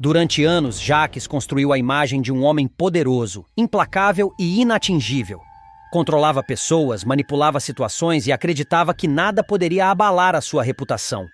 Durante anos, Jacques construiu a imagem de um homem poderoso, implacável e inatingível. Controlava pessoas, manipulava situações e acreditava que nada poderia abalar a sua reputação.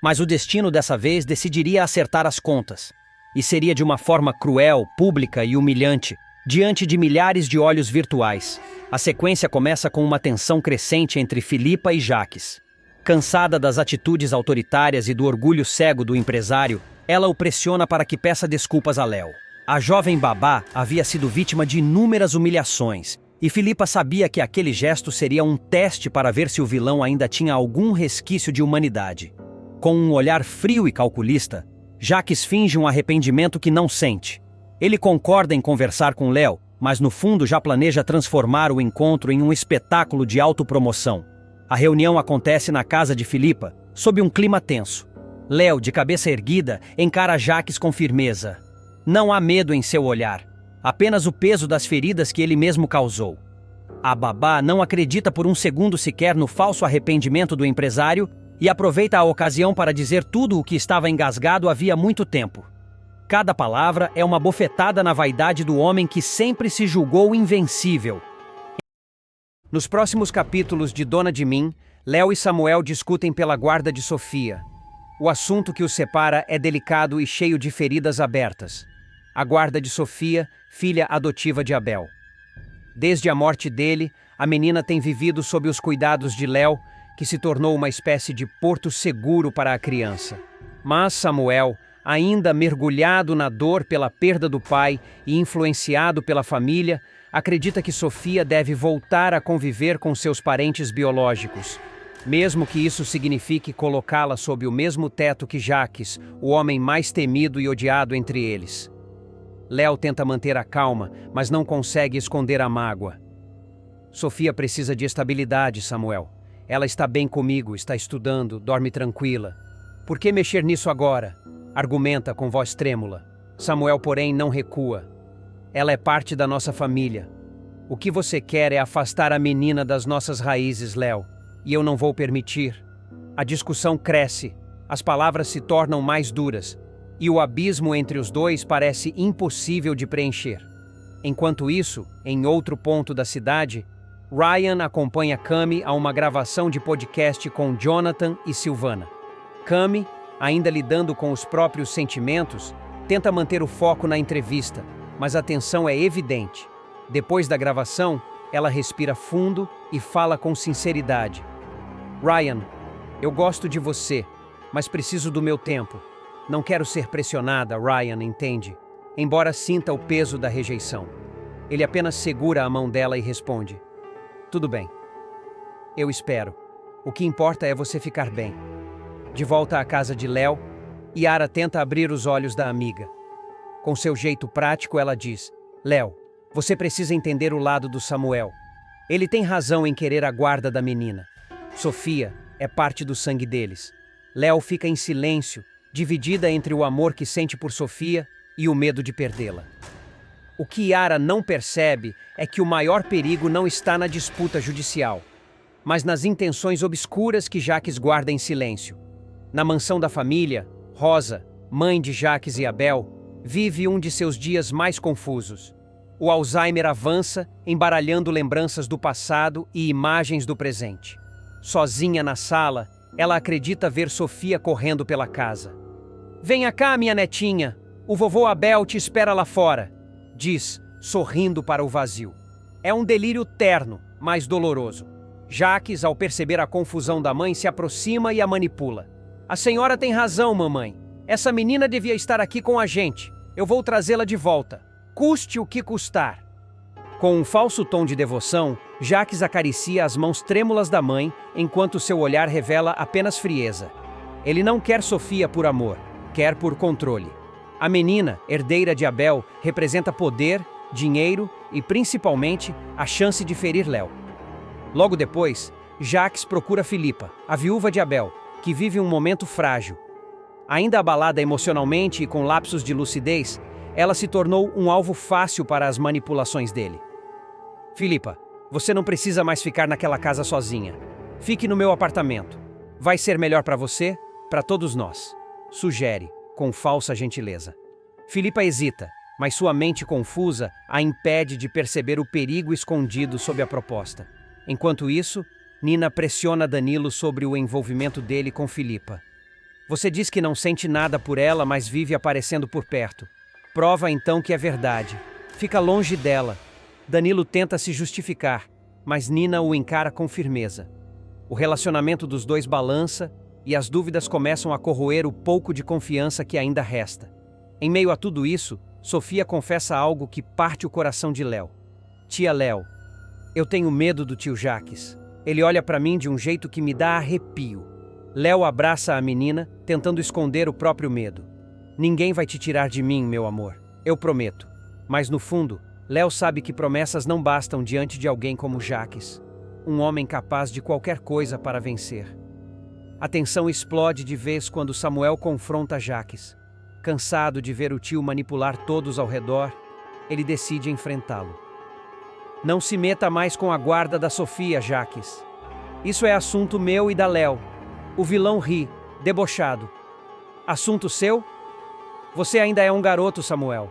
Mas o destino dessa vez decidiria acertar as contas. E seria de uma forma cruel, pública e humilhante, diante de milhares de olhos virtuais. A sequência começa com uma tensão crescente entre Philippa e Jacques. Cansada das atitudes autoritárias e do orgulho cego do empresário, ela o pressiona para que peça desculpas a Léo. A jovem babá havia sido vítima de inúmeras humilhações, e Philippa sabia que aquele gesto seria um teste para ver se o vilão ainda tinha algum resquício de humanidade. Com um olhar frio e calculista, Jacques finge um arrependimento que não sente. Ele concorda em conversar com Léo, mas no fundo já planeja transformar o encontro em um espetáculo de autopromoção. A reunião acontece na casa de Philippa, sob um clima tenso. Léo, de cabeça erguida, encara Jacques com firmeza. Não há medo em seu olhar, apenas o peso das feridas que ele mesmo causou. A babá não acredita por um segundo sequer no falso arrependimento do empresário e aproveita a ocasião para dizer tudo o que estava engasgado havia muito tempo. Cada palavra é uma bofetada na vaidade do homem que sempre se julgou invencível. Nos próximos capítulos de Dona de Mim, Léo e Samuel discutem pela guarda de Sofia. O assunto que os separa é delicado e cheio de feridas abertas. A guarda de Sofia, filha adotiva de Abel. Desde a morte dele, a menina tem vivido sob os cuidados de Léo, que se tornou uma espécie de porto seguro para a criança. Mas Samuel, ainda mergulhado na dor pela perda do pai e influenciado pela família, acredita que Sofia deve voltar a conviver com seus parentes biológicos, mesmo que isso signifique colocá-la sob o mesmo teto que Jacques, o homem mais temido e odiado entre eles. Léo tenta manter a calma, mas não consegue esconder a mágoa. Sofia precisa de estabilidade, Samuel. Ela está bem comigo, está estudando, dorme tranquila. Por que mexer nisso agora? Argumenta com voz trêmula. Samuel, porém, não recua. Ela é parte da nossa família. O que você quer é afastar a menina das nossas raízes, Léo. E eu não vou permitir. A discussão cresce, as palavras se tornam mais duras, e o abismo entre os dois parece impossível de preencher. Enquanto isso, em outro ponto da cidade, Ryan acompanha Cami a uma gravação de podcast com Jonathan e Silvana. Cami, ainda lidando com os próprios sentimentos, tenta manter o foco na entrevista, mas a tensão é evidente. Depois da gravação, ela respira fundo e fala com sinceridade. Ryan, eu gosto de você, mas preciso do meu tempo. Não quero ser pressionada, Ryan, entende? Embora sinta o peso da rejeição. Ele apenas segura a mão dela e responde. Tudo bem. Eu espero. O que importa é você ficar bem. De volta à casa de Léo, Yara tenta abrir os olhos da amiga. Com seu jeito prático, ela diz, Léo, você precisa entender o lado do Samuel. Ele tem razão em querer a guarda da menina. Sofia é parte do sangue deles. Léo fica em silêncio, dividida entre o amor que sente por Sofia e o medo de perdê-la. O que Yara não percebe é que o maior perigo não está na disputa judicial, mas nas intenções obscuras que Jacques guarda em silêncio. Na mansão da família, Rosa, mãe de Jacques e Abel, vive um de seus dias mais confusos. O Alzheimer avança, embaralhando lembranças do passado e imagens do presente. Sozinha na sala, ela acredita ver Sofia correndo pela casa. Venha cá, minha netinha. O vovô Abel te espera lá fora, diz, sorrindo para o vazio. É um delírio terno, mas doloroso. Jacques, ao perceber a confusão da mãe, se aproxima e a manipula. A senhora tem razão, mamãe. Essa menina devia estar aqui com a gente. Eu vou trazê-la de volta. Custe o que custar. Com um falso tom de devoção, Jacques acaricia as mãos trêmulas da mãe, enquanto seu olhar revela apenas frieza. Ele não quer Sofia por amor, quer por controle. A menina, herdeira de Abel, representa poder, dinheiro e, principalmente, a chance de ferir Léo. Logo depois, Jacques procura Philippa, a viúva de Abel, que vive um momento frágil. Ainda abalada emocionalmente e com lapsos de lucidez, ela se tornou um alvo fácil para as manipulações dele. Philippa, você não precisa mais ficar naquela casa sozinha. Fique no meu apartamento. Vai ser melhor para você, para todos nós, sugere, com falsa gentileza. Filipa hesita, mas sua mente confusa a impede de perceber o perigo escondido sob a proposta. Enquanto isso, Nina pressiona Danilo sobre o envolvimento dele com Filipa. Você diz que não sente nada por ela, mas vive aparecendo por perto. Prova então que é verdade. Fica longe dela. Danilo tenta se justificar, mas Nina o encara com firmeza. O relacionamento dos dois balança e as dúvidas começam a corroer o pouco de confiança que ainda resta. Em meio a tudo isso, Sofia confessa algo que parte o coração de Léo. Tia Léo, eu tenho medo do tio Jaques. Ele olha para mim de um jeito que me dá arrepio. Léo abraça a menina, tentando esconder o próprio medo. Ninguém vai te tirar de mim, meu amor. Eu prometo. Mas no fundo, Léo sabe que promessas não bastam diante de alguém como Jaques. Um homem capaz de qualquer coisa para vencer. A tensão explode de vez quando Samuel confronta Jaques. Cansado de ver o tio manipular todos ao redor, ele decide enfrentá-lo. Não se meta mais com a guarda da Sofia, Jaques. Isso é assunto meu e da Léo. O vilão ri, debochado. Assunto seu? Você ainda é um garoto, Samuel.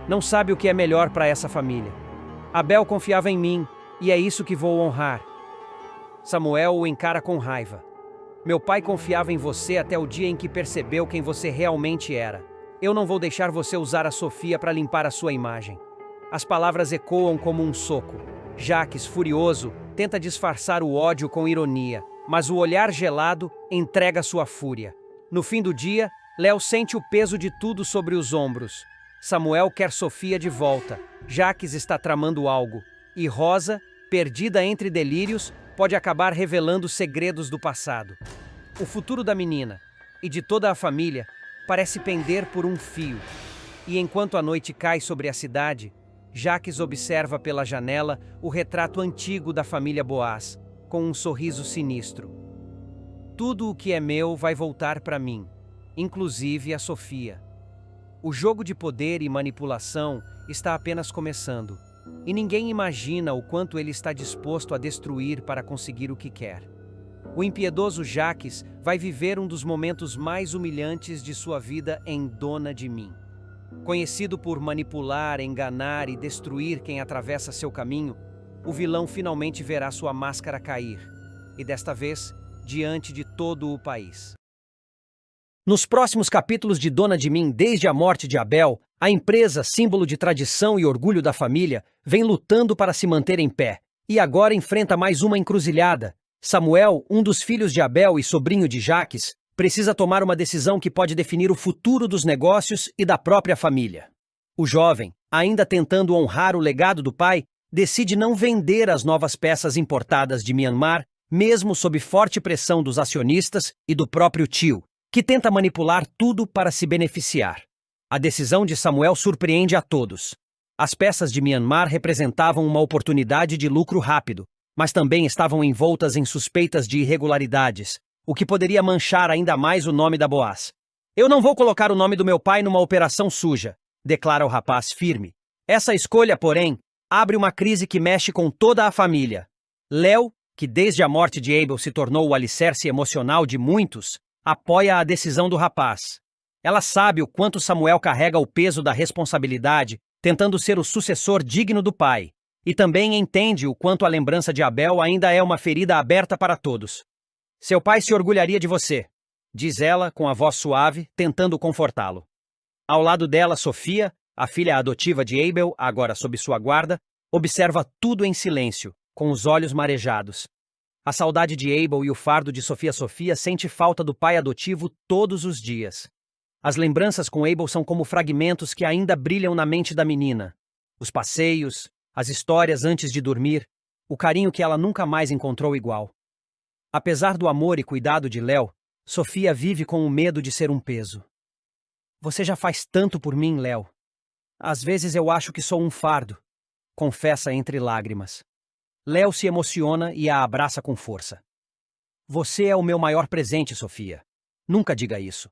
Não sabe o que é melhor para essa família. Abel confiava em mim, e é isso que vou honrar. Samuel o encara com raiva. Meu pai confiava em você até o dia em que percebeu quem você realmente era. Eu não vou deixar você usar a Sofia para limpar a sua imagem. As palavras ecoam como um soco. Jaques, furioso, tenta disfarçar o ódio com ironia, mas o olhar gelado entrega sua fúria. No fim do dia, Léo sente o peso de tudo sobre os ombros. Samuel quer Sofia de volta. Jaques está tramando algo. E Rosa, perdida entre delírios, pode acabar revelando segredos do passado. O futuro da menina e de toda a família parece pender por um fio. E enquanto a noite cai sobre a cidade, Jaques observa pela janela o retrato antigo da família Boaz, com um sorriso sinistro. Tudo o que é meu vai voltar para mim, inclusive a Sofia. O jogo de poder e manipulação está apenas começando, e ninguém imagina o quanto ele está disposto a destruir para conseguir o que quer. O impiedoso Jaques vai viver um dos momentos mais humilhantes de sua vida em Dona de Mim. Conhecido por manipular, enganar e destruir quem atravessa seu caminho, o vilão finalmente verá sua máscara cair, e desta vez, diante de todo o país. Nos próximos capítulos de Dona de Mim, desde a morte de Abel, a empresa, símbolo de tradição e orgulho da família, vem lutando para se manter em pé, e agora enfrenta mais uma encruzilhada. Samuel, um dos filhos de Abel e sobrinho de Jaques, precisa tomar uma decisão que pode definir o futuro dos negócios e da própria família. O jovem, ainda tentando honrar o legado do pai, decide não vender as novas peças importadas de Myanmar, mesmo sob forte pressão dos acionistas e do próprio tio, que tenta manipular tudo para se beneficiar. A decisão de Samuel surpreende a todos. As peças de Myanmar representavam uma oportunidade de lucro rápido, mas também estavam envoltas em suspeitas de irregularidades, o que poderia manchar ainda mais o nome da Boaz. Eu não vou colocar o nome do meu pai numa operação suja, declara o rapaz firme. Essa escolha, porém, abre uma crise que mexe com toda a família. Léo, que desde a morte de Abel se tornou o alicerce emocional de muitos, apoia a decisão do rapaz. Ela sabe o quanto Samuel carrega o peso da responsabilidade, tentando ser o sucessor digno do pai, e também entende o quanto a lembrança de Abel ainda é uma ferida aberta para todos. Seu pai se orgulharia de você, diz ela com a voz suave, tentando confortá-lo. Ao lado dela, Sofia, a filha adotiva de Abel, agora sob sua guarda, observa tudo em silêncio, com os olhos marejados. A saudade de Abel e o fardo de Sofia sente falta do pai adotivo todos os dias. As lembranças com Abel são como fragmentos que ainda brilham na mente da menina. Os passeios, as histórias antes de dormir, o carinho que ela nunca mais encontrou igual. Apesar do amor e cuidado de Léo, Sofia vive com o medo de ser um peso. Você já faz tanto por mim, Léo. Às vezes eu acho que sou um fardo, confessa entre lágrimas. Léo se emociona e a abraça com força. Você é o meu maior presente, Sofia. Nunca diga isso.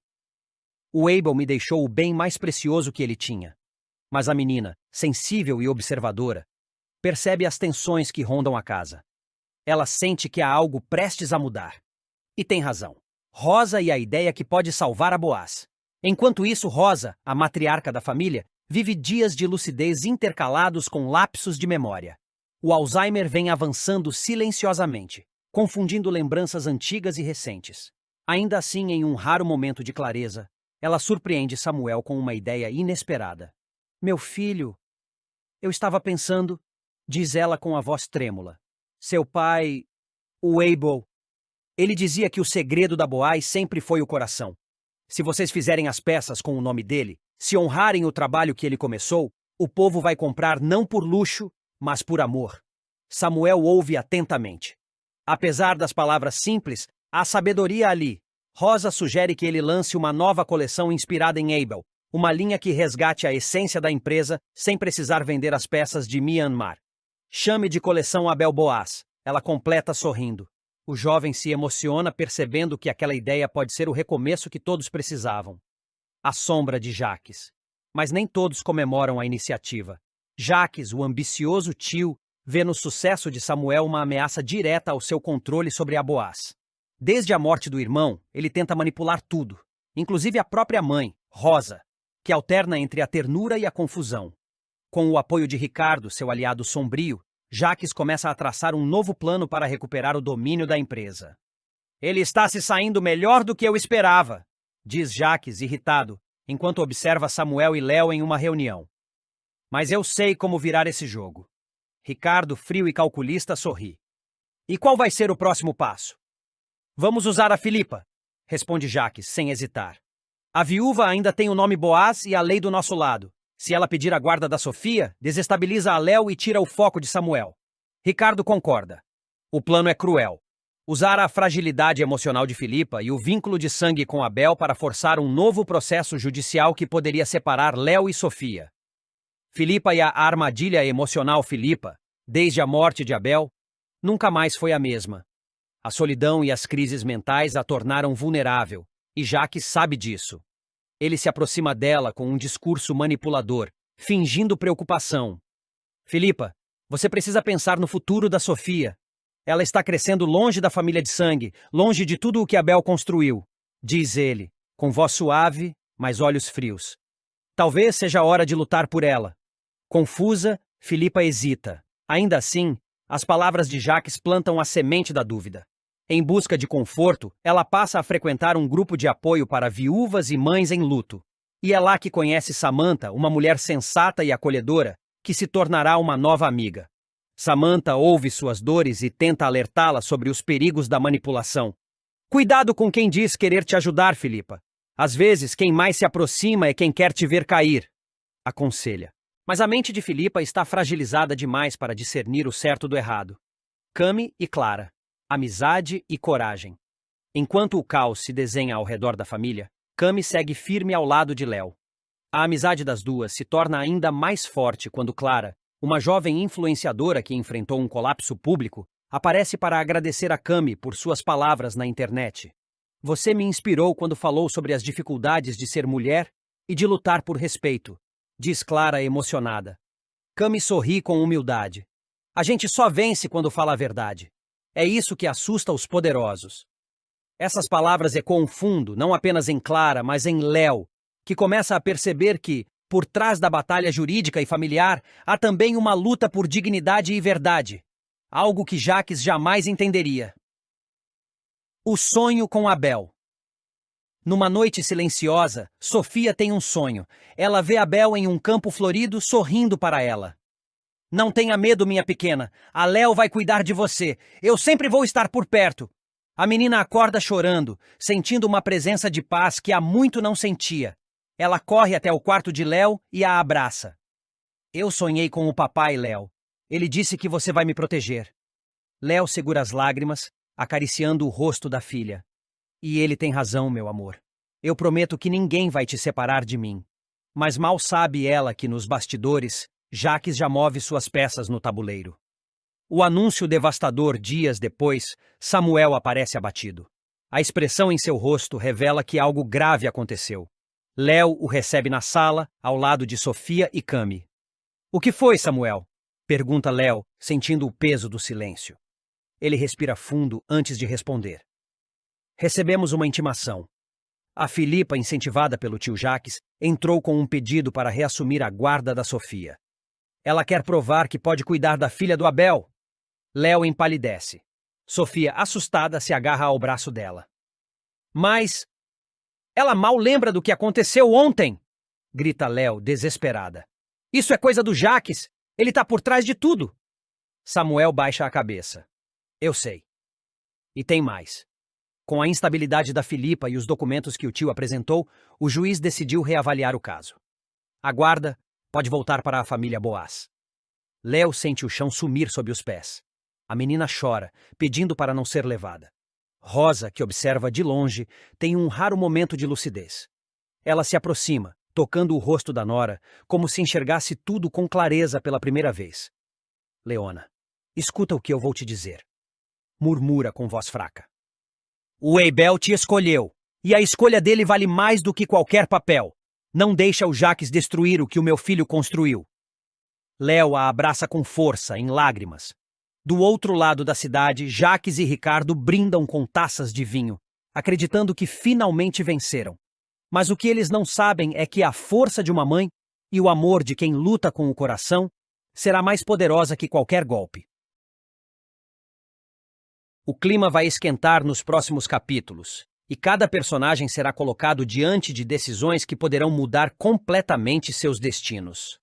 O Abel me deixou o bem mais precioso que ele tinha. Mas a menina, sensível e observadora, percebe as tensões que rondam a casa. Ela sente que há algo prestes a mudar. E tem razão. Rosa e a ideia que pode salvar a Boaz. Enquanto isso, Rosa, a matriarca da família, vive dias de lucidez intercalados com lapsos de memória. O Alzheimer vem avançando silenciosamente, confundindo lembranças antigas e recentes. Ainda assim, em um raro momento de clareza, ela surpreende Samuel com uma ideia inesperada. Meu filho, eu estava pensando, diz ela com a voz trêmula. Seu pai, o Abel, ele dizia que o segredo da Boaz sempre foi o coração. Se vocês fizerem as peças com o nome dele, se honrarem o trabalho que ele começou, o povo vai comprar não por luxo, mas por amor. Samuel ouve atentamente. Apesar das palavras simples, há sabedoria ali. Rosa sugere que ele lance uma nova coleção inspirada em Abel, uma linha que resgate a essência da empresa sem precisar vender as peças de Myanmar. Chame de coleção Abel Boaz, ela completa sorrindo. O jovem se emociona percebendo que aquela ideia pode ser o recomeço que todos precisavam. A sombra de Jacques. Mas nem todos comemoram a iniciativa. Jacques, o ambicioso tio, vê no sucesso de Samuel uma ameaça direta ao seu controle sobre a Boaz. Desde a morte do irmão, ele tenta manipular tudo, inclusive a própria mãe, Rosa, que alterna entre a ternura e a confusão. Com o apoio de Ricardo, seu aliado sombrio, Jacques começa a traçar um novo plano para recuperar o domínio da empresa. Ele está se saindo melhor do que eu esperava, diz Jacques, irritado, enquanto observa Samuel e Léo em uma reunião. Mas eu sei como virar esse jogo. Ricardo, frio e calculista, sorri. E qual vai ser o próximo passo? Vamos usar a Filipa, responde Jacques, sem hesitar. A viúva ainda tem o nome Boaz e a lei do nosso lado. Se ela pedir a guarda da Sofia, desestabiliza a Léo e tira o foco de Samuel. Ricardo concorda. O plano é cruel. Usar a fragilidade emocional de Filipa e o vínculo de sangue com Abel para forçar um novo processo judicial que poderia separar Léo e Sofia. Filipa e a armadilha emocional Filipa, desde a morte de Abel, nunca mais foi a mesma. A solidão e as crises mentais a tornaram vulnerável, e Jacques sabe disso. Ele se aproxima dela com um discurso manipulador, fingindo preocupação. Filipa, você precisa pensar no futuro da Sofia. Ela está crescendo longe da família de sangue, longe de tudo o que Abel construiu, diz ele, com voz suave, mas olhos frios. Talvez seja a hora de lutar por ela. Confusa, Filipa hesita. Ainda assim, as palavras de Jacques plantam a semente da dúvida. Em busca de conforto, ela passa a frequentar um grupo de apoio para viúvas e mães em luto. E é lá que conhece Samantha, uma mulher sensata e acolhedora, que se tornará uma nova amiga. Samantha ouve suas dores e tenta alertá-la sobre os perigos da manipulação. Cuidado com quem diz querer te ajudar, Filipa. Às vezes, quem mais se aproxima é quem quer te ver cair, aconselha. Mas a mente de Filipa está fragilizada demais para discernir o certo do errado. Cami e Clara. Amizade e coragem. Enquanto o caos se desenha ao redor da família, Cami segue firme ao lado de Léo. A amizade das duas se torna ainda mais forte quando Clara, uma jovem influenciadora que enfrentou um colapso público, aparece para agradecer a Cami por suas palavras na internet. Você me inspirou quando falou sobre as dificuldades de ser mulher e de lutar por respeito, diz Clara emocionada. Cami sorri com humildade. A gente só vence quando fala a verdade. É isso que assusta os poderosos. Essas palavras ecoam fundo, não apenas em Clara, mas em Léo, que começa a perceber que, por trás da batalha jurídica e familiar, há também uma luta por dignidade e verdade. Algo que Jacques jamais entenderia. O sonho com Abel. Numa noite silenciosa, Sofia tem um sonho. Ela vê Abel em um campo florido sorrindo para ela. Não tenha medo, minha pequena. A Léo vai cuidar de você. Eu sempre vou estar por perto. A menina acorda chorando, sentindo uma presença de paz que há muito não sentia. Ela corre até o quarto de Léo e a abraça. Eu sonhei com o papai, Léo. Ele disse que você vai me proteger. Léo segura as lágrimas, acariciando o rosto da filha. E ele tem razão, meu amor. Eu prometo que ninguém vai te separar de mim. Mas mal sabe ela que nos bastidores, Jacques já move suas peças no tabuleiro. O anúncio devastador dias depois, Samuel aparece abatido. A expressão em seu rosto revela que algo grave aconteceu. Léo o recebe na sala, ao lado de Sofia e Cami. O que foi, Samuel? Pergunta Léo, sentindo o peso do silêncio. Ele respira fundo antes de responder. Recebemos uma intimação. A Filipa, incentivada pelo tio Jaques, entrou com um pedido para reassumir a guarda da Sofia. Ela quer provar que pode cuidar da filha do Abel. Léo empalidece. Sofia, assustada, se agarra ao braço dela. Mas ela mal lembra do que aconteceu ontem, grita Léo, desesperada. Isso é coisa do Jaques. Ele tá por trás de tudo. Samuel baixa a cabeça. Eu sei. E tem mais. Com a instabilidade da Filipa e os documentos que o tio apresentou, o juiz decidiu reavaliar o caso. A guarda pode voltar para a família Boaz. Léo sente o chão sumir sob os pés. A menina chora, pedindo para não ser levada. Rosa, que observa de longe, tem um raro momento de lucidez. Ela se aproxima, tocando o rosto da nora, como se enxergasse tudo com clareza pela primeira vez. Leona, escuta o que eu vou te dizer. Murmura com voz fraca. O Abel te escolheu, e a escolha dele vale mais do que qualquer papel. Não deixa o Jaques destruir o que o meu filho construiu. Léo a abraça com força, em lágrimas. Do outro lado da cidade, Jaques e Ricardo brindam com taças de vinho, acreditando que finalmente venceram. Mas o que eles não sabem é que a força de uma mãe e o amor de quem luta com o coração será mais poderosa que qualquer golpe. O clima vai esquentar nos próximos capítulos, e cada personagem será colocado diante de decisões que poderão mudar completamente seus destinos.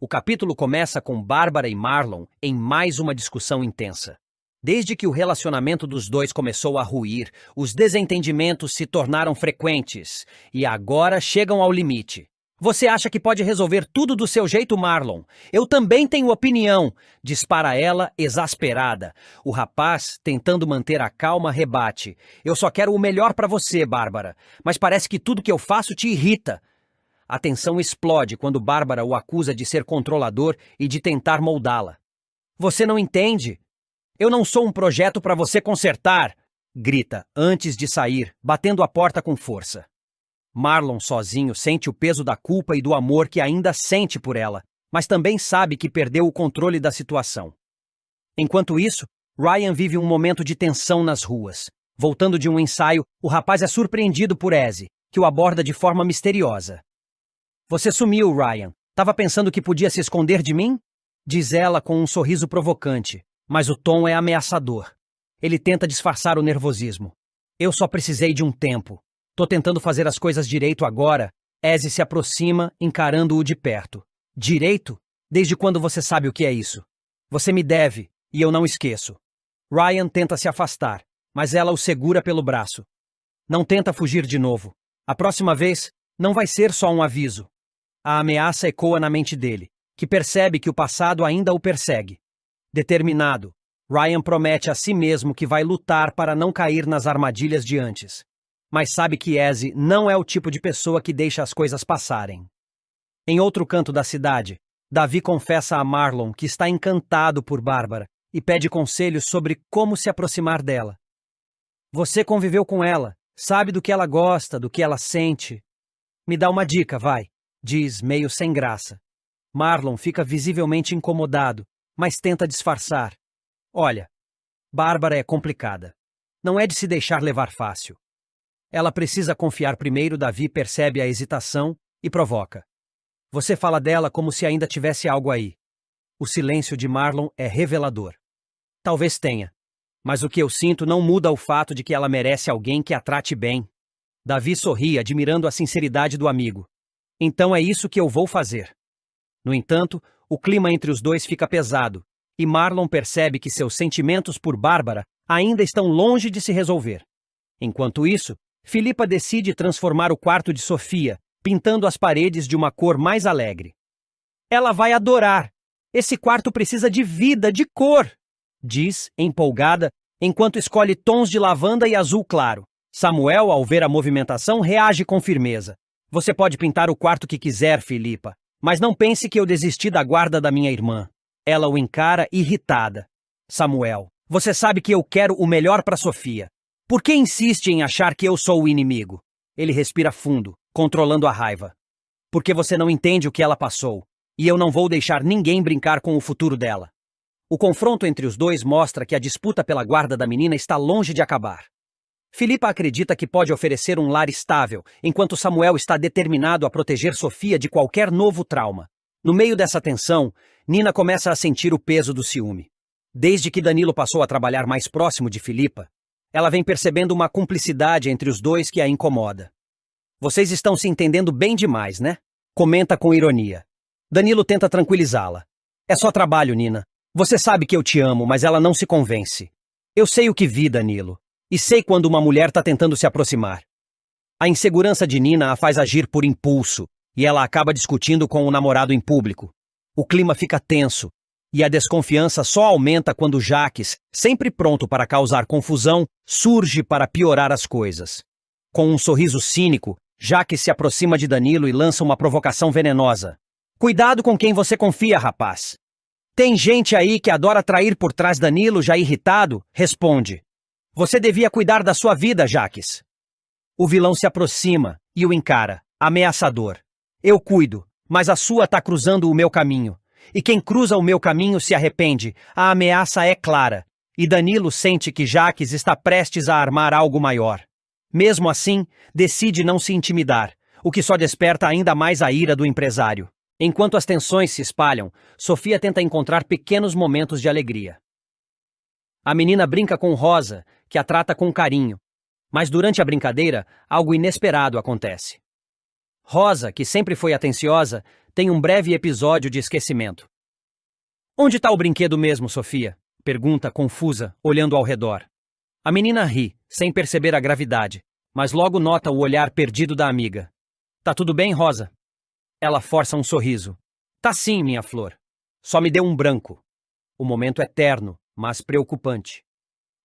O capítulo começa com Bárbara e Marlon em mais uma discussão intensa. Desde que o relacionamento dos dois começou a ruir, os desentendimentos se tornaram frequentes e agora chegam ao limite. Você acha que pode resolver tudo do seu jeito, Marlon? Eu também tenho opinião, dispara ela, exasperada. O rapaz, tentando manter a calma, rebate. Eu só quero o melhor para você, Bárbara, mas parece que tudo que eu faço te irrita. A tensão explode quando Bárbara o acusa de ser controlador e de tentar moldá-la. Você não entende? Eu não sou um projeto para você consertar, grita, antes de sair, batendo a porta com força. Marlon, sozinho, sente o peso da culpa e do amor que ainda sente por ela, mas também sabe que perdeu o controle da situação. Enquanto isso, Ryan vive um momento de tensão nas ruas. Voltando de um ensaio, o rapaz é surpreendido por Ezzy, que o aborda de forma misteriosa. Você sumiu, Ryan. Tava pensando que podia se esconder de mim? Diz ela com um sorriso provocante, mas o tom é ameaçador. Ele tenta disfarçar o nervosismo. Eu só precisei de um tempo. Tô tentando fazer as coisas direito agora. Ezzy se aproxima, encarando-o de perto. Direito? Desde quando você sabe o que é isso? Você me deve, e eu não esqueço. Ryan tenta se afastar, mas ela o segura pelo braço. Não tenta fugir de novo. A próxima vez, não vai ser só um aviso. A ameaça ecoa na mente dele, que percebe que o passado ainda o persegue. Determinado, Ryan promete a si mesmo que vai lutar para não cair nas armadilhas de antes. Mas sabe que Ezzy não é o tipo de pessoa que deixa as coisas passarem. Em outro canto da cidade, Davi confessa a Marlon que está encantado por Bárbara e pede conselhos sobre como se aproximar dela. Você conviveu com ela, sabe do que ela gosta, do que ela sente. Me dá uma dica, vai, diz, meio sem graça. Marlon fica visivelmente incomodado, mas tenta disfarçar. Olha, Bárbara é complicada. Não é de se deixar levar fácil. Ela precisa confiar primeiro. Davi percebe a hesitação e provoca. Você fala dela como se ainda tivesse algo aí. O silêncio de Marlon é revelador. Talvez tenha, mas o que eu sinto não muda o fato de que ela merece alguém que a trate bem. Davi sorri, admirando a sinceridade do amigo. Então é isso que eu vou fazer. No entanto, o clima entre os dois fica pesado, e Marlon percebe que seus sentimentos por Bárbara ainda estão longe de se resolver. Enquanto isso, Filipa decide transformar o quarto de Sofia, pintando as paredes de uma cor mais alegre. Ela vai adorar. Esse quarto precisa de vida, de cor, diz, empolgada, enquanto escolhe tons de lavanda e azul claro. Samuel, ao ver a movimentação, reage com firmeza. Você pode pintar o quarto que quiser, Filipa, mas não pense que eu desisti da guarda da minha irmã. Ela o encara irritada. Samuel, você sabe que eu quero o melhor para Sofia. Por que insiste em achar que eu sou o inimigo? Ele respira fundo, controlando a raiva. Porque você não entende o que ela passou, e eu não vou deixar ninguém brincar com o futuro dela. O confronto entre os dois mostra que a disputa pela guarda da menina está longe de acabar. Filipa acredita que pode oferecer um lar estável, enquanto Samuel está determinado a proteger Sofia de qualquer novo trauma. No meio dessa tensão, Nina começa a sentir o peso do ciúme. Desde que Danilo passou a trabalhar mais próximo de Filipa, ela vem percebendo uma cumplicidade entre os dois que a incomoda. Vocês estão se entendendo bem demais, né? Comenta com ironia. Danilo tenta tranquilizá-la. É só trabalho, Nina. Você sabe que eu te amo, mas ela não se convence. Eu sei o que vi, Danilo. E sei quando uma mulher está tentando se aproximar. A insegurança de Nina a faz agir por impulso, e ela acaba discutindo com o namorado em público. O clima fica tenso, e a desconfiança só aumenta quando Jaques, sempre pronto para causar confusão, surge para piorar as coisas. Com um sorriso cínico, Jaques se aproxima de Danilo e lança uma provocação venenosa. Cuidado com quem você confia, rapaz. Tem gente aí que adora trair por trás. Danilo, já irritado, responde. Você devia cuidar da sua vida, Jaques. O vilão se aproxima e o encara, ameaçador. Eu cuido, mas a sua tá cruzando o meu caminho. E quem cruza o meu caminho se arrepende. A ameaça é clara. E Danilo sente que Jaques está prestes a armar algo maior. Mesmo assim, decide não se intimidar, o que só desperta ainda mais a ira do empresário. Enquanto as tensões se espalham, Sofia tenta encontrar pequenos momentos de alegria. A menina brinca com Rosa, que a trata com carinho. Mas durante a brincadeira, algo inesperado acontece. Rosa, que sempre foi atenciosa, tem um breve episódio de esquecimento. Onde está o brinquedo mesmo, Sofia? Pergunta, confusa, olhando ao redor. A menina ri, sem perceber a gravidade, mas logo nota o olhar perdido da amiga. Tá tudo bem, Rosa? Ela força um sorriso. Tá sim, minha flor. Só me deu um branco. O momento é terno, mas preocupante.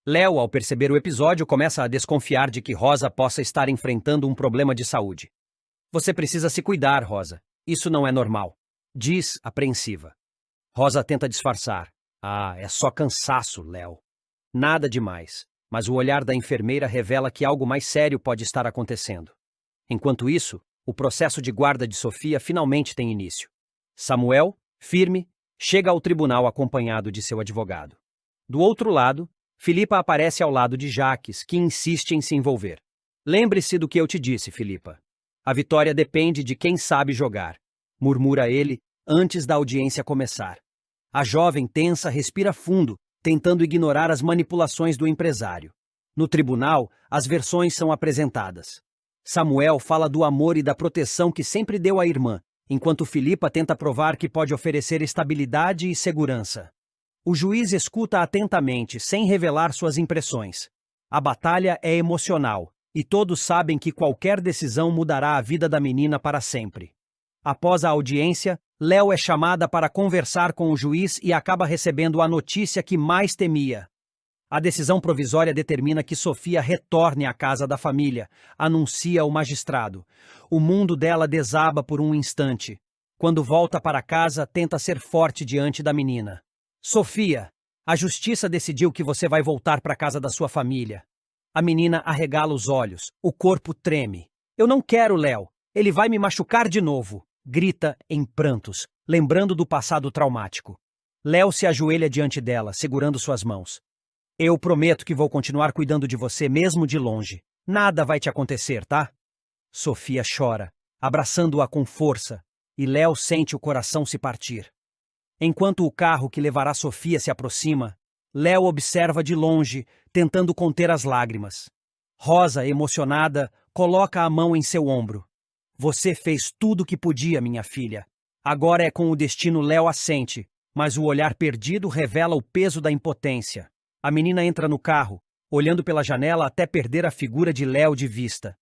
Léo, ao perceber o episódio, começa a desconfiar de que Rosa possa estar enfrentando um problema de saúde. Você precisa se cuidar, Rosa. Isso não é normal. Diz, apreensiva. Rosa tenta disfarçar. Ah, é só cansaço, Léo. Nada demais, mas o olhar da enfermeira revela que algo mais sério pode estar acontecendo. Enquanto isso, o processo de guarda de Sofia finalmente tem início. Samuel, firme, chega ao tribunal acompanhado de seu advogado. Do outro lado, Filipa aparece ao lado de Jaques, que insiste em se envolver. Lembre-se do que eu te disse, Filipa. A vitória depende de quem sabe jogar, murmura ele antes da audiência começar. A jovem tensa respira fundo, tentando ignorar as manipulações do empresário. No tribunal, as versões são apresentadas. Samuel fala do amor e da proteção que sempre deu à irmã, enquanto Filipa tenta provar que pode oferecer estabilidade e segurança. O juiz escuta atentamente, sem revelar suas impressões. A batalha é emocional, e todos sabem que qualquer decisão mudará a vida da menina para sempre. Após a audiência, Léo é chamada para conversar com o juiz e acaba recebendo a notícia que mais temia. A decisão provisória determina que Sofia retorne à casa da família, anuncia o magistrado. O mundo dela desaba por um instante. Quando volta para casa, tenta ser forte diante da menina. Sofia, a justiça decidiu que você vai voltar para a casa da sua família. A menina arregala os olhos, o corpo treme. Eu não quero, Léo. Ele vai me machucar de novo. Grita em prantos, lembrando do passado traumático. Léo se ajoelha diante dela, segurando suas mãos. Eu prometo que vou continuar cuidando de você mesmo de longe. Nada vai te acontecer, tá? Sofia chora, abraçando-a com força, e Léo sente o coração se partir. Enquanto o carro que levará Sofia se aproxima, Léo observa de longe, tentando conter as lágrimas. Rosa, emocionada, coloca a mão em seu ombro. Você fez tudo o que podia, minha filha. Agora é com o destino. Léo assente, mas o olhar perdido revela o peso da impotência. A menina entra no carro, olhando pela janela até perder a figura de Léo de vista.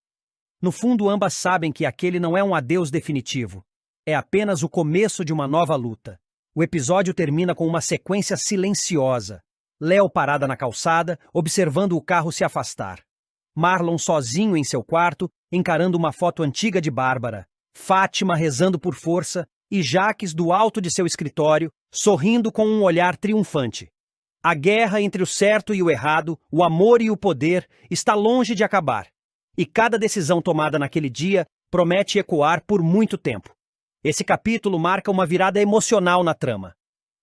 No fundo, ambas sabem que aquele não é um adeus definitivo. É apenas o começo de uma nova luta. O episódio termina com uma sequência silenciosa. Léo parada na calçada, observando o carro se afastar. Marlon sozinho em seu quarto, encarando uma foto antiga de Bárbara. Fátima rezando por força e Jaques do alto de seu escritório, sorrindo com um olhar triunfante. A guerra entre o certo e o errado, o amor e o poder, está longe de acabar. E cada decisão tomada naquele dia promete ecoar por muito tempo. Esse capítulo marca uma virada emocional na trama.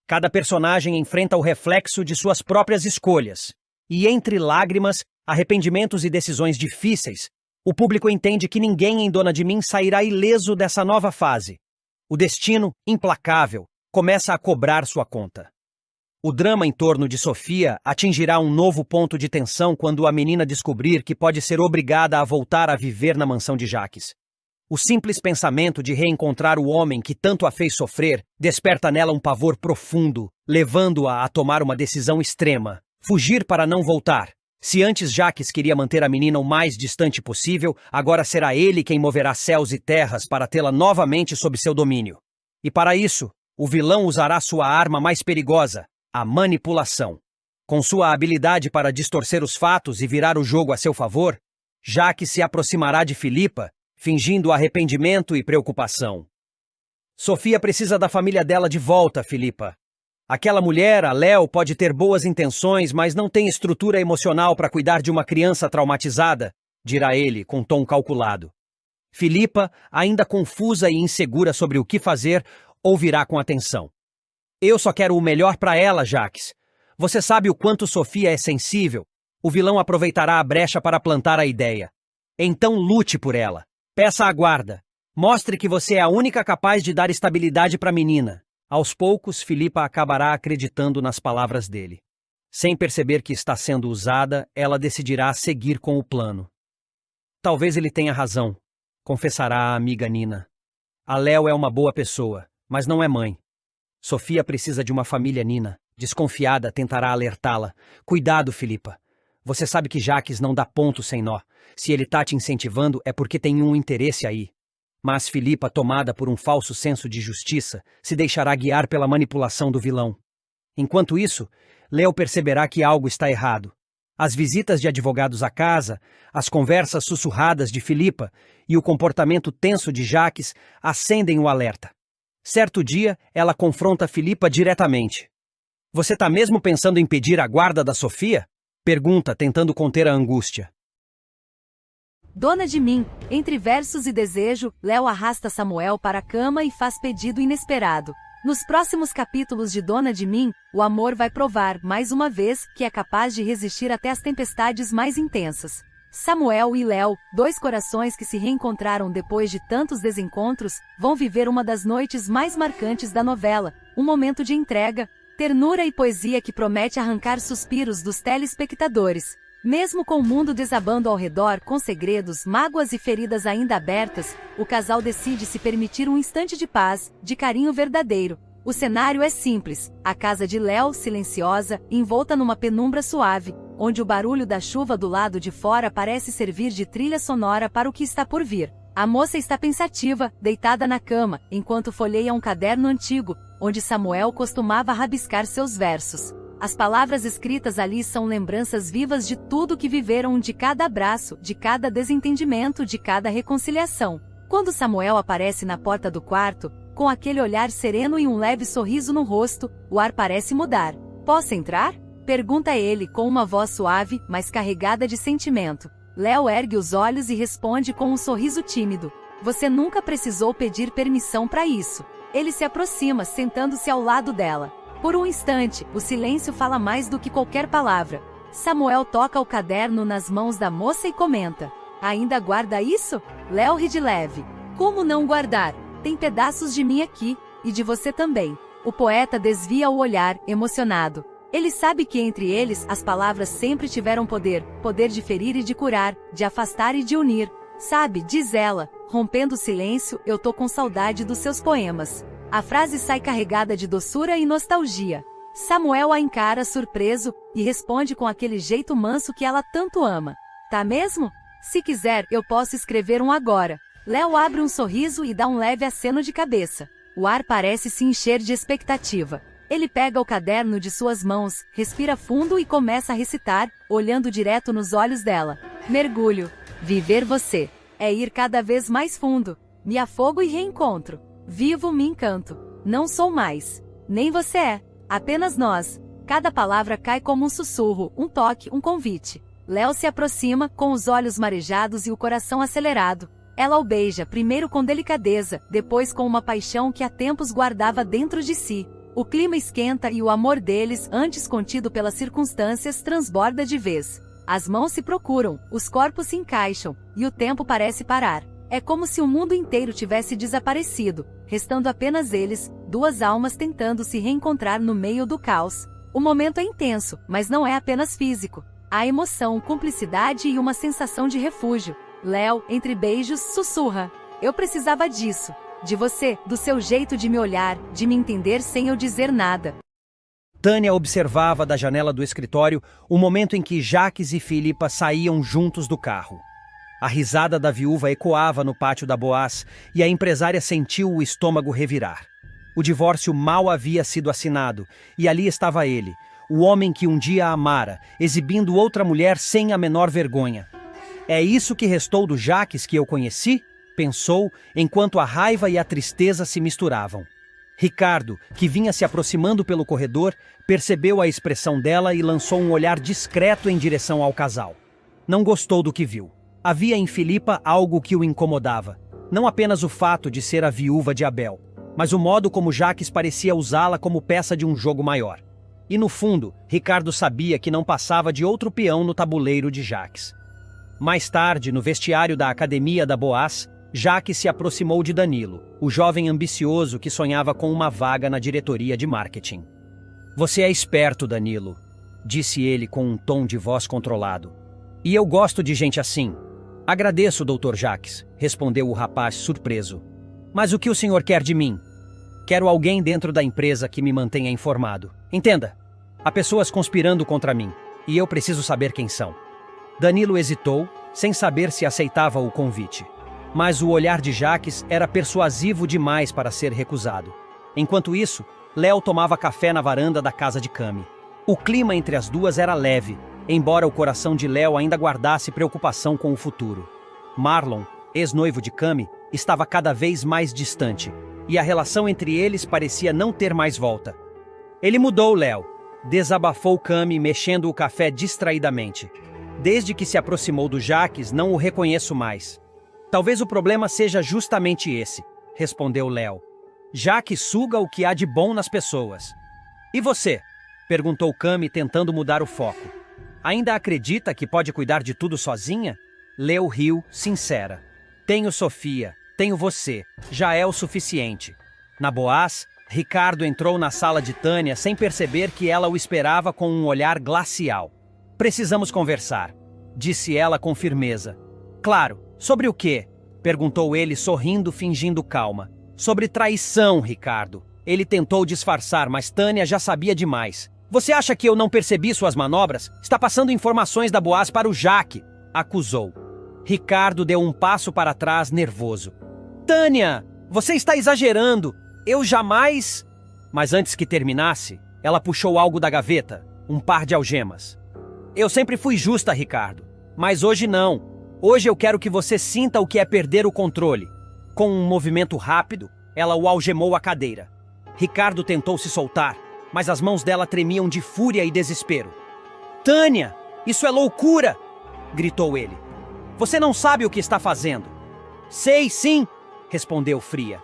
Cada personagem enfrenta o reflexo de suas próprias escolhas. E entre lágrimas, arrependimentos e decisões difíceis, o público entende que ninguém em Dona de Mim sairá ileso dessa nova fase. O destino, implacável, começa a cobrar sua conta. O drama em torno de Sofia atingirá um novo ponto de tensão quando a menina descobrir que pode ser obrigada a voltar a viver na mansão de Jaques. O simples pensamento de reencontrar o homem que tanto a fez sofrer desperta nela um pavor profundo, levando-a a tomar uma decisão extrema: fugir para não voltar. Se antes Jaques queria manter a menina o mais distante possível, agora será ele quem moverá céus e terras para tê-la novamente sob seu domínio. E para isso, o vilão usará sua arma mais perigosa, a manipulação. Com sua habilidade para distorcer os fatos e virar o jogo a seu favor, Jaques se aproximará de Filipa, fingindo arrependimento e preocupação. Sofia precisa da família dela de volta, Filipa. Aquela mulher, a Léo, pode ter boas intenções, mas não tem estrutura emocional para cuidar de uma criança traumatizada, dirá ele, com tom calculado. Filipa, ainda confusa e insegura sobre o que fazer, ouvirá com atenção. Eu só quero o melhor para ela, Jaques. Você sabe o quanto Sofia é sensível. O vilão aproveitará a brecha para plantar a ideia. Então lute por ela. Peça a guarda. Mostre que você é a única capaz de dar estabilidade para a menina. Aos poucos, Filipa acabará acreditando nas palavras dele. Sem perceber que está sendo usada, ela decidirá seguir com o plano. Talvez ele tenha razão, confessará a amiga Nina. A Léo é uma boa pessoa, mas não é mãe. Sofia precisa de uma família, Nina. Desconfiada, tentará alertá-la. Cuidado, Filipa. Você sabe que Jaques não dá ponto sem nó. Se ele tá te incentivando, é porque tem um interesse aí. Mas Filipa, tomada por um falso senso de justiça, se deixará guiar pela manipulação do vilão. Enquanto isso, Léo perceberá que algo está errado. As visitas de advogados à casa, as conversas sussurradas de Filipa e o comportamento tenso de Jaques acendem o alerta. Certo dia, ela confronta Filipa diretamente. Você tá mesmo pensando em pedir a guarda da Sofia? Pergunta, tentando conter a angústia. Dona de Mim, entre versos e desejo, Léo arrasta Samuel para a cama e faz pedido inesperado. Nos próximos capítulos de Dona de Mim, o amor vai provar, mais uma vez, que é capaz de resistir até as tempestades mais intensas. Samuel e Léo, dois corações que se reencontraram depois de tantos desencontros, vão viver uma das noites mais marcantes da novela, um momento de entrega, ternura e poesia que promete arrancar suspiros dos telespectadores. Mesmo com o mundo desabando ao redor, com segredos, mágoas e feridas ainda abertas, o casal decide se permitir um instante de paz, de carinho verdadeiro. O cenário é simples, a casa de Léo, silenciosa, envolta numa penumbra suave, onde o barulho da chuva do lado de fora parece servir de trilha sonora para o que está por vir. A moça está pensativa, deitada na cama, enquanto folheia um caderno antigo, onde Samuel costumava rabiscar seus versos. As palavras escritas ali são lembranças vivas de tudo que viveram, de cada abraço, de cada desentendimento, de cada reconciliação. Quando Samuel aparece na porta do quarto, com aquele olhar sereno e um leve sorriso no rosto, o ar parece mudar. Posso entrar? Pergunta ele com uma voz suave, mas carregada de sentimento. Léo ergue os olhos e responde com um sorriso tímido. Você nunca precisou pedir permissão para isso. Ele se aproxima, sentando-se ao lado dela. Por um instante, o silêncio fala mais do que qualquer palavra. Samuel toca o caderno nas mãos da moça e comenta. Ainda guarda isso? Léo ri de leve. Como não guardar? Tem pedaços de mim aqui, e de você também. O poeta desvia o olhar, emocionado. Ele sabe que entre eles as palavras sempre tiveram poder, poder de ferir e de curar, de afastar e de unir. Sabe, diz ela, rompendo o silêncio, eu tô com saudade dos seus poemas. A frase sai carregada de doçura e nostalgia. Samuel a encara surpreso, e responde com aquele jeito manso que ela tanto ama. Tá mesmo? Se quiser, eu posso escrever um agora. Léo abre um sorriso e dá um leve aceno de cabeça. O ar parece se encher de expectativa. Ele pega o caderno de suas mãos, respira fundo e começa a recitar, olhando direto nos olhos dela. Mergulho. Viver você. É ir cada vez mais fundo. Me afogo e reencontro. Vivo, me encanto. Não sou mais. Nem você é. Apenas nós. Cada palavra cai como um sussurro, um toque, um convite. Léo se aproxima, com os olhos marejados e o coração acelerado. Ela o beija, primeiro com delicadeza, depois com uma paixão que há tempos guardava dentro de si. O clima esquenta e o amor deles, antes contido pelas circunstâncias, transborda de vez. As mãos se procuram, os corpos se encaixam, e o tempo parece parar. É como se o mundo inteiro tivesse desaparecido, restando apenas eles, duas almas tentando se reencontrar no meio do caos. O momento é intenso, mas não é apenas físico. Há emoção, cumplicidade e uma sensação de refúgio. Léo, entre beijos, sussurra: eu precisava disso. De você, do seu jeito de me olhar, de me entender sem eu dizer nada. Tânia observava da janela do escritório o momento em que Jacques e Filipa saíam juntos do carro. A risada da viúva ecoava no pátio da Boaz e a empresária sentiu o estômago revirar. O divórcio mal havia sido assinado e ali estava ele, o homem que um dia a amara, exibindo outra mulher sem a menor vergonha. É isso que restou do Jacques que eu conheci? Pensou, enquanto a raiva e a tristeza se misturavam. Ricardo, que vinha se aproximando pelo corredor, percebeu a expressão dela e lançou um olhar discreto em direção ao casal. Não gostou do que viu. Havia em Filipa algo que o incomodava. Não apenas o fato de ser a viúva de Abel, mas o modo como Jacques parecia usá-la como peça de um jogo maior. E no fundo, Ricardo sabia que não passava de outro peão no tabuleiro de Jacques. Mais tarde, no vestiário da academia da Boaz, Jacques se aproximou de Danilo, o jovem ambicioso que sonhava com uma vaga na diretoria de marketing. Você é esperto, Danilo, disse ele com um tom de voz controlado. E eu gosto de gente assim. Agradeço, Dr. Jacques, respondeu o rapaz surpreso. Mas o que o senhor quer de mim? Quero alguém dentro da empresa que me mantenha informado. Entenda, há pessoas conspirando contra mim, e eu preciso saber quem são. Danilo hesitou, sem saber se aceitava o convite. Mas o olhar de Jacques era persuasivo demais para ser recusado. Enquanto isso, Léo tomava café na varanda da casa de Cami. O clima entre as duas era leve, embora o coração de Léo ainda guardasse preocupação com o futuro. Marlon, ex-noivo de Cami, estava cada vez mais distante, e a relação entre eles parecia não ter mais volta. Ele mudou, Léo, desabafou Cami mexendo o café distraidamente. Desde que se aproximou do Jacques, não o reconheço mais. Talvez o problema seja justamente esse, respondeu Léo. Jacques suga o que há de bom nas pessoas. E você? Perguntou Cami tentando mudar o foco. Ainda acredita que pode cuidar de tudo sozinha? Léo riu, sincera. Tenho Sofia, tenho você, já é o suficiente. Na Boaz, Ricardo entrou na sala de Tânia sem perceber que ela o esperava com um olhar glacial. Precisamos conversar, disse ela com firmeza. Claro, sobre o quê? Perguntou ele sorrindo, fingindo calma. Sobre traição, Ricardo. Ele tentou disfarçar, mas Tânia já sabia demais. Você acha que eu não percebi suas manobras? Está passando informações da Boaz para o Jaque, acusou. Ricardo deu um passo para trás, nervoso. Tânia, você está exagerando. Eu jamais... Mas antes que terminasse, ela puxou algo da gaveta, um par de algemas. Eu sempre fui justa, Ricardo, mas hoje não. Hoje eu quero que você sinta o que é perder o controle. Com um movimento rápido, ela o algemou à cadeira. Ricardo tentou se soltar, mas as mãos dela tremiam de fúria e desespero. Tânia, isso é loucura! Gritou ele. Você não sabe o que está fazendo. Sei, sim, respondeu fria.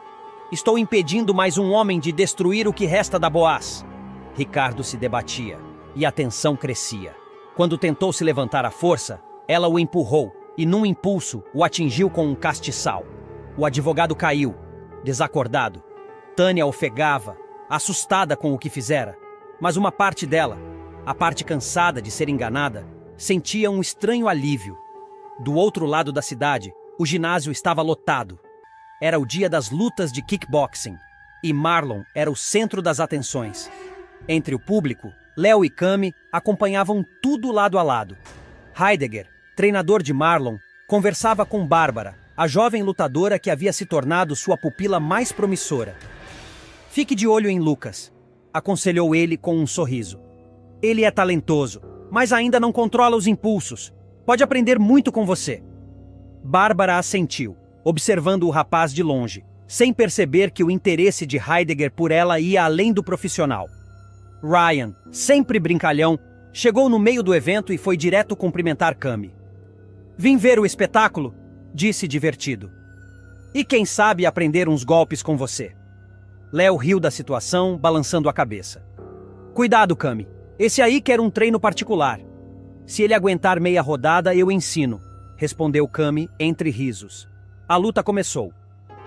Estou impedindo mais um homem de destruir o que resta da Boaz. Ricardo se debatia, e a tensão crescia. Quando tentou se levantar à força, ela o empurrou e, num impulso, o atingiu com um castiçal. O advogado caiu, desacordado. Tânia ofegava, assustada com o que fizera. Mas uma parte dela, a parte cansada de ser enganada, sentia um estranho alívio. Do outro lado da cidade, o ginásio estava lotado. Era o dia das lutas de kickboxing, e Marlon era o centro das atenções. Entre o público, Léo e Cami acompanhavam tudo lado a lado. Heidegger, treinador de Marlon, conversava com Bárbara, a jovem lutadora que havia se tornado sua pupila mais promissora. Fique de olho em Lucas, aconselhou ele com um sorriso. Ele é talentoso, mas ainda não controla os impulsos. Pode aprender muito com você. Bárbara assentiu, observando o rapaz de longe, sem perceber que o interesse de Heidegger por ela ia além do profissional. Ryan, sempre brincalhão, chegou no meio do evento e foi direto cumprimentar Cami. Vim ver o espetáculo, disse divertido. E quem sabe aprender uns golpes com você. Léo riu da situação, balançando a cabeça. Cuidado, Cami. Esse aí quer um treino particular. Se ele aguentar meia rodada, eu ensino, respondeu Cami entre risos. A luta começou.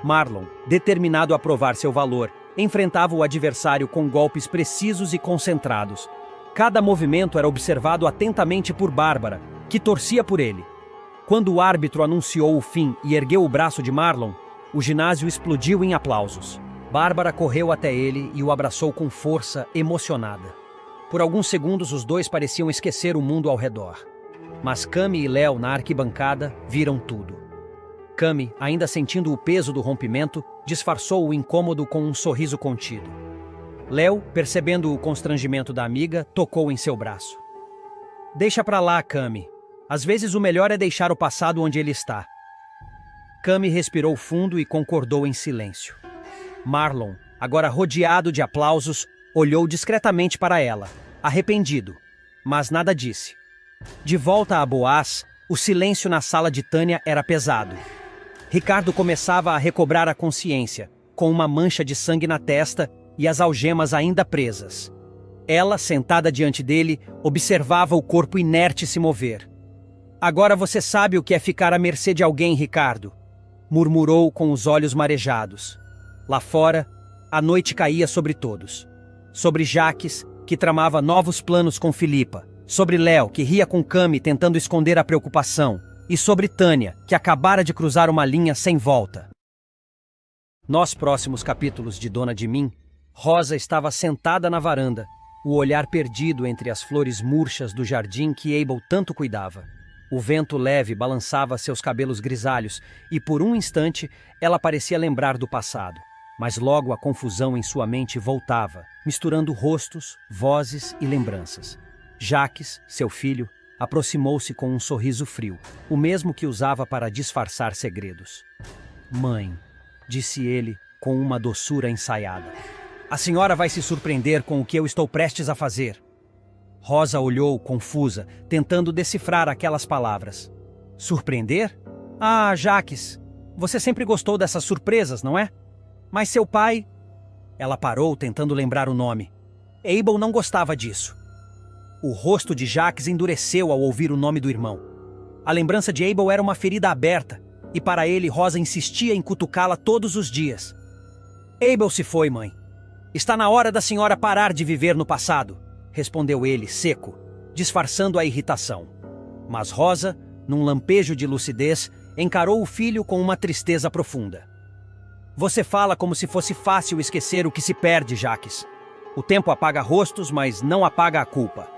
Marlon, determinado a provar seu valor, enfrentava o adversário com golpes precisos e concentrados. Cada movimento era observado atentamente por Bárbara, que torcia por ele. Quando o árbitro anunciou o fim e ergueu o braço de Marlon, o ginásio explodiu em aplausos. Bárbara correu até ele e o abraçou com força, emocionada. Por alguns segundos, os dois pareciam esquecer o mundo ao redor. Mas Cami e Léo, na arquibancada, viram tudo. Cami, ainda sentindo o peso do rompimento, disfarçou o incômodo com um sorriso contido. Léo, percebendo o constrangimento da amiga, tocou em seu braço. Deixa pra lá, Cami. Às vezes o melhor é deixar o passado onde ele está. Cami respirou fundo e concordou em silêncio. Marlon, agora rodeado de aplausos, olhou discretamente para ela, arrependido, mas nada disse. De volta a Boaz, o silêncio na sala de Tânia era pesado. Ricardo começava a recobrar a consciência, com uma mancha de sangue na testa e as algemas ainda presas. Ela, sentada diante dele, observava o corpo inerte se mover. Agora você sabe o que é ficar à mercê de alguém, Ricardo, murmurou com os olhos marejados. Lá fora, a noite caía sobre todos. Sobre Jaques, que tramava novos planos com Filipa. Sobre Léo, que ria com Cami tentando esconder a preocupação. E sobre Tânia, que acabara de cruzar uma linha sem volta. Nos próximos capítulos de Dona de Mim, Rosa estava sentada na varanda, o olhar perdido entre as flores murchas do jardim que Abel tanto cuidava. O vento leve balançava seus cabelos grisalhos e, por um instante, ela parecia lembrar do passado. Mas logo a confusão em sua mente voltava, misturando rostos, vozes e lembranças. Jaques, seu filho, aproximou-se com um sorriso frio, o mesmo que usava para disfarçar segredos. Mãe, disse ele com uma doçura ensaiada. A senhora vai se surpreender com o que eu estou prestes a fazer. Rosa olhou, confusa, tentando decifrar aquelas palavras. Surpreender? Ah, Jaques, você sempre gostou dessas surpresas, não é? Mas seu pai... Ela parou, tentando lembrar o nome. Abel não gostava disso. O rosto de Jaques endureceu ao ouvir o nome do irmão. A lembrança de Abel era uma ferida aberta, e para ele Rosa insistia em cutucá-la todos os dias. Abel se foi, mãe. Está na hora da senhora parar de viver no passado, respondeu ele, seco, disfarçando a irritação. Mas Rosa, num lampejo de lucidez, encarou o filho com uma tristeza profunda. Você fala como se fosse fácil esquecer o que se perde, Jaques. O tempo apaga rostos, mas não apaga a culpa.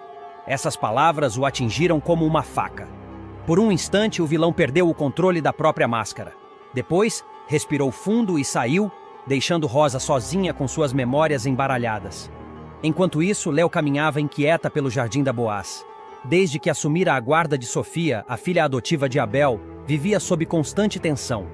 Essas palavras o atingiram como uma faca. Por um instante, o vilão perdeu o controle da própria máscara. Depois, respirou fundo e saiu, deixando Rosa sozinha com suas memórias embaralhadas. Enquanto isso, Léo caminhava inquieta pelo jardim da Boaz. Desde que assumira a guarda de Sofia, a filha adotiva de Abel, vivia sob constante tensão.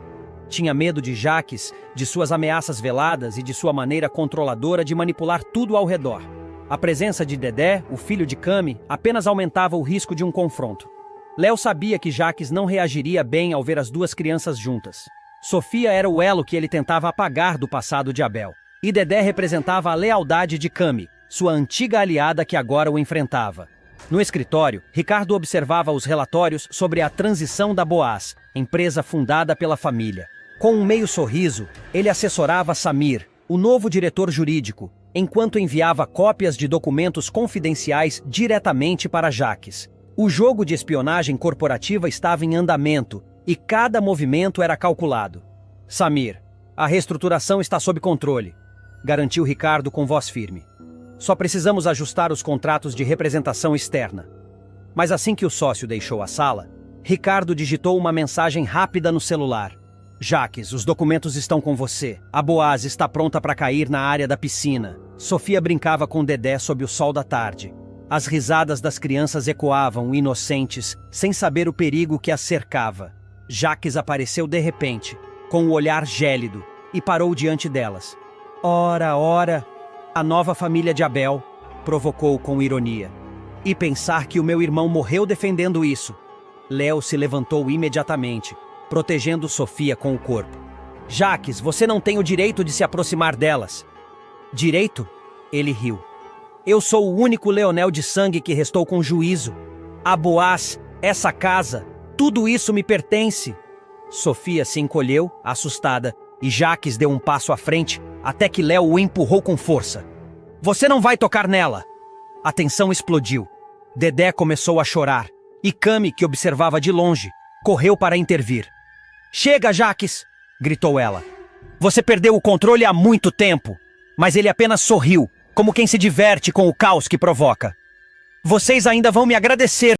Tinha medo de Jaques, de suas ameaças veladas e de sua maneira controladora de manipular tudo ao redor. A presença de Dedé, o filho de Cami, apenas aumentava o risco de um confronto. Léo sabia que Jaques não reagiria bem ao ver as duas crianças juntas. Sofia era o elo que ele tentava apagar do passado de Abel. E Dedé representava a lealdade de Cami, sua antiga aliada que agora o enfrentava. No escritório, Ricardo observava os relatórios sobre a transição da Boaz, empresa fundada pela família. Com um meio sorriso, ele assessorava Samir, o novo diretor jurídico, enquanto enviava cópias de documentos confidenciais diretamente para Jaques. O jogo de espionagem corporativa estava em andamento e cada movimento era calculado. Samir, a reestruturação está sob controle, garantiu Ricardo com voz firme. Só precisamos ajustar os contratos de representação externa. Mas assim que o sócio deixou a sala, Ricardo digitou uma mensagem rápida no celular. Jaques, os documentos estão com você. A Boaz está pronta para cair na área da piscina. Sofia brincava com Dedé sob o sol da tarde. As risadas das crianças ecoavam, inocentes, sem saber o perigo que as cercava. Jaques apareceu de repente, com o olhar gélido, e parou diante delas. Ora, ora, a nova família de Abel, provocou com ironia. E pensar que o meu irmão morreu defendendo isso. Léo se levantou imediatamente, protegendo Sofia com o corpo. Jaques, você não tem o direito de se aproximar delas. Direito? Ele riu. Eu sou o único Leonel de sangue que restou com juízo. Aboás, essa casa, tudo isso me pertence. Sofia se encolheu, assustada, e Jaques deu um passo à frente até que Léo o empurrou com força. Você não vai tocar nela! A tensão explodiu. Dedé começou a chorar, e Cami, que observava de longe, correu para intervir. Chega, Jaques! Gritou ela. Você perdeu o controle há muito tempo, mas ele apenas sorriu, como quem se diverte com o caos que provoca. Vocês ainda vão me agradecer